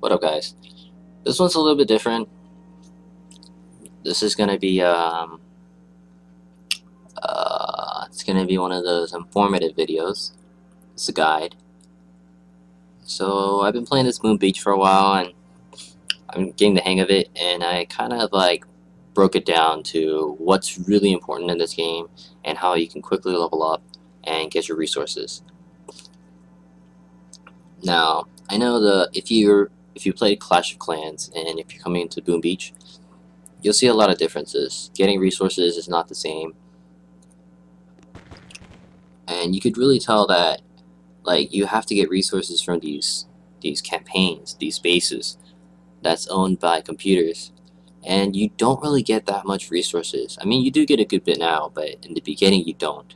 What up, guys? This one's a little bit different. This is gonna be it's gonna be one of those informative videos. It's a guide. So I've been playing this Moon Beach for a while, and I'm getting the hang of it. And I kind of like broke it down to what's really important in this game and how you can quickly level up and get your resources. Now I know if you play Clash of Clans and if you're coming into Boom Beach, you'll see a lot of differences. Getting resources is not the same, and you could really tell that like you have to get resources from these campaigns, these bases that's owned by computers, and you don't really get that much resources. I mean, you do get a good bit now, but in the beginning you don't.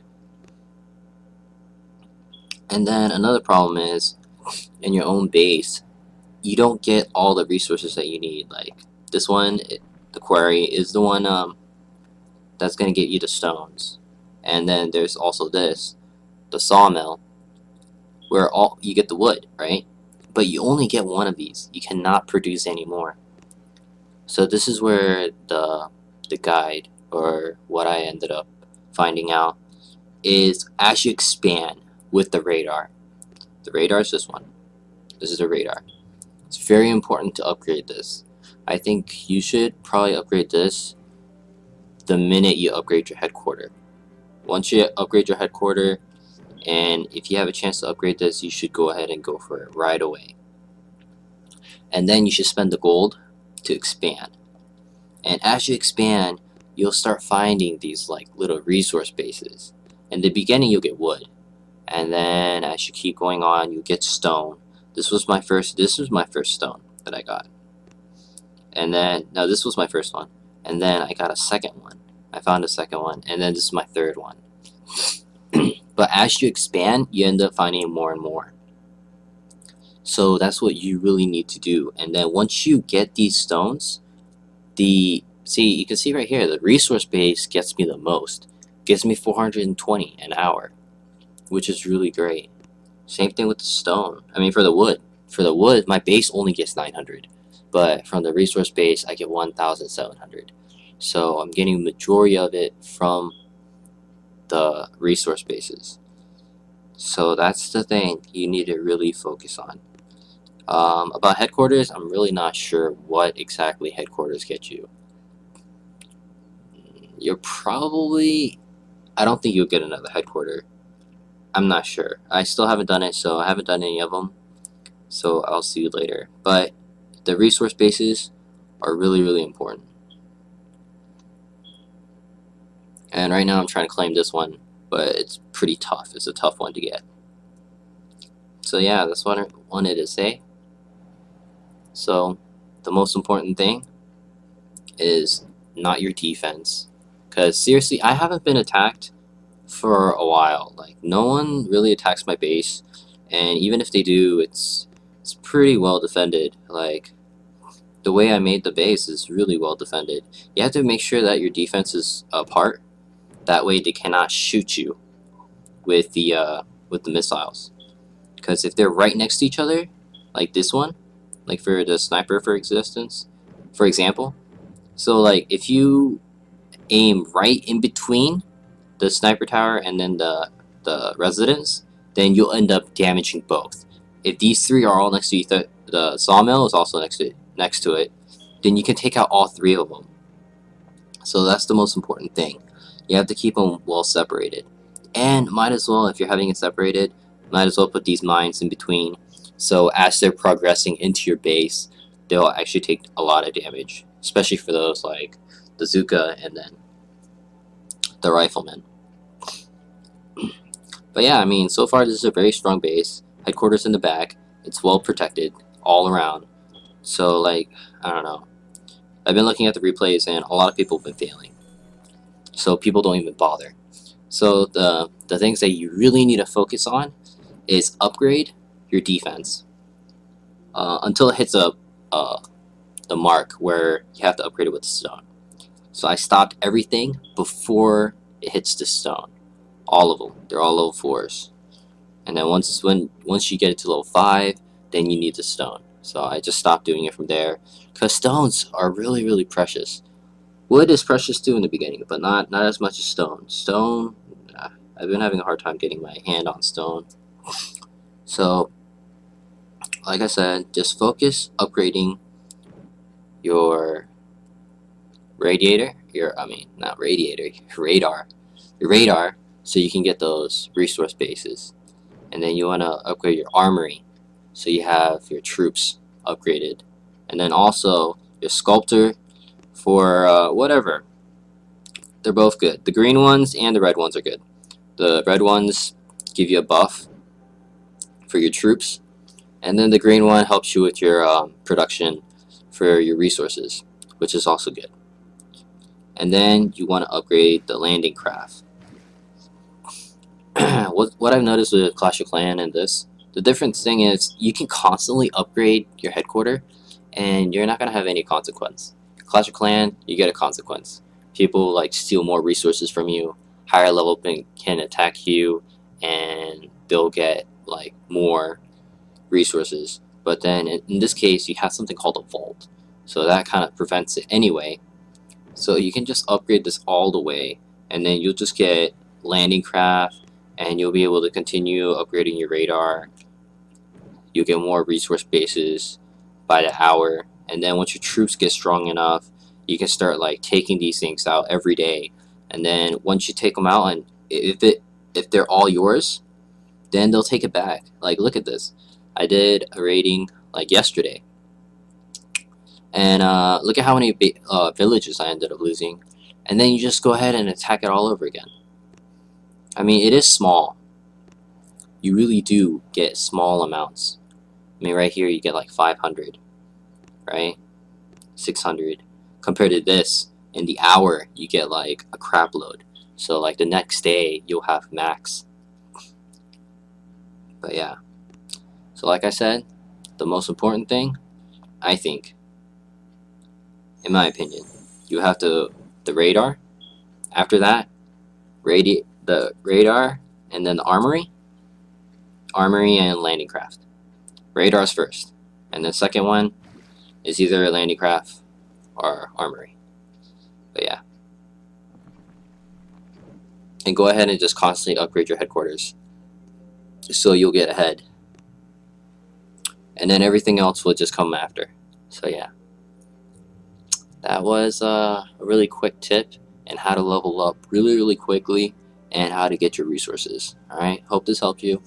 And then another problem is in your own base, you don't get all the resources that you need. Like this one, the quarry is the one that's gonna get you the stones, and then there's also this, the sawmill, where all you get the wood, right? But you only get one of these. You cannot produce any more. So this is where the guide, or what I ended up finding out, is as you expand with the radar. The radar is this one. This is a radar. It's very important to upgrade this. I think you should probably upgrade this the minute you upgrade your headquarter. Once you upgrade your headquarter, and if you have a chance to upgrade this, you should go ahead and go for it right away. And then you should spend the gold to expand. And as you expand, you'll start finding these like little resource bases. In the beginning, you'll get wood, and then as you keep going on, you get stone. This was my first stone that I got. And then now this was my first one, and then I got a second one. I found a second one, and then this is my third one. But as you expand, you end up finding more and more. So that's what you really need to do. And then once you get these stones, you can see right here, the resource base gets me the most. Gives me 420 an hour, which is really great. Same thing with the stone. I mean, for the wood. For the wood, my base only gets 900. But from the resource base, I get 1,700. So I'm getting the majority of it from the resource bases. So that's the thing you need to really focus on. About headquarters, I'm really not sure what exactly headquarters get you. You're probably... I don't think you'll get another headquarter. I'm not sure. I still haven't done it, so I haven't done any of them. So I'll see you later. But the resource bases are really, really important. And right now I'm trying to claim this one, but it's pretty tough. It's a tough one to get. So yeah, that's what I wanted to say. So the most important thing is not your defense. Because seriously, I haven't been attacked for a while. Like, no one really attacks my base, and even if they do, it's pretty well defended. Like, the way I made the base is really well defended. You have to make sure that your defense is apart. That way they cannot shoot you with the missiles. Because if they're right next to each other, like this one, like for the sniper for example, so like if you aim right in between the sniper tower and then the residence, then you'll end up damaging both. If these three are all next to each other, the sawmill is also next to it, then you can take out all three of them. So that's the most important thing. You have to keep them well separated. And might as well, if you're having it separated, might as well put these mines in between. So as they're progressing into your base, they'll actually take a lot of damage. Especially for those like the Zuka and then the Rifleman. But yeah, I mean, so far this is a very strong base. Headquarters in the back. It's well protected all around. So like, I don't know. I've been looking at the replays and a lot of people have been failing. So people don't even bother. So the things that you really need to focus on is upgrade your defense until it hits the mark where you have to upgrade it with the stone. So I stopped everything before it hits the stone. All of them. They're all level 4s. And then once you get it to level 5, then you need the stone. So I just stopped doing it from there, because stones are really precious. Wood is precious too in the beginning, but not as much as stone. Stone, I've been having a hard time getting my hand on stone. So, like I said, just focus upgrading your radiator, not radiator, your radar, so you can get those resource bases. And then you want to upgrade your armory, so you have your troops upgraded. And then also your sculptor for whatever. They're both good. The green ones and the red ones are good. The red ones give you a buff for your troops, and then the green one helps you with your production for your resources, which is also good. And then you want to upgrade the landing craft. what I've noticed with Clash of Clans and this, the difference thing is you can constantly upgrade your headquarter, and you're not gonna have any consequence. Clash of Clans, you get a consequence. People like steal more resources from you. Higher level can attack you, and they'll get like more resources. But then in this case, you have something called a vault, so that kind of prevents it anyway. So you can just upgrade this all the way, and then you'll just get landing craft, and you'll be able to continue upgrading your radar. You'll get more resource bases by the hour, and then once your troops get strong enough, you can start like taking these things out every day. And then once you take them out, and if they're all yours, then they'll take it back. Like, look at this. I did a raiding like yesterday, and look at how many villages I ended up losing. And then you just go ahead and attack it all over again. I mean, it is small. You really do get small amounts. I mean, right here you get like 500, right? 600. Compared to this, in the hour you get like a crap load. So like the next day you'll have max. But yeah. So like I said, the most important thing, I think, in my opinion, you have the radar. After that, the radar, and then the armory and landing craft. Radar's first, and the second one is either landing craft or armory. But yeah, and go ahead and just constantly upgrade your headquarters, so you'll get ahead, and then everything else will just come after. So yeah, that was a really quick tip and how to level up really quickly, and how to get your resources. Alright, hope this helped you.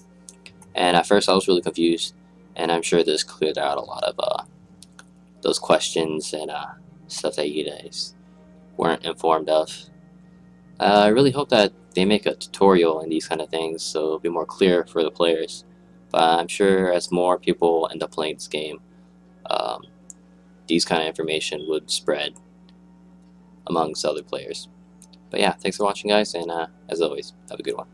And at first I was really confused, and I'm sure this cleared out a lot of those questions and stuff that you guys weren't informed of. I really hope that they make a tutorial in these kind of things, so it'll be more clear for the players. But I'm sure as more people end up playing this game, these kind of information would spread amongst other players. But yeah, thanks for watching, guys, and as always, have a good one.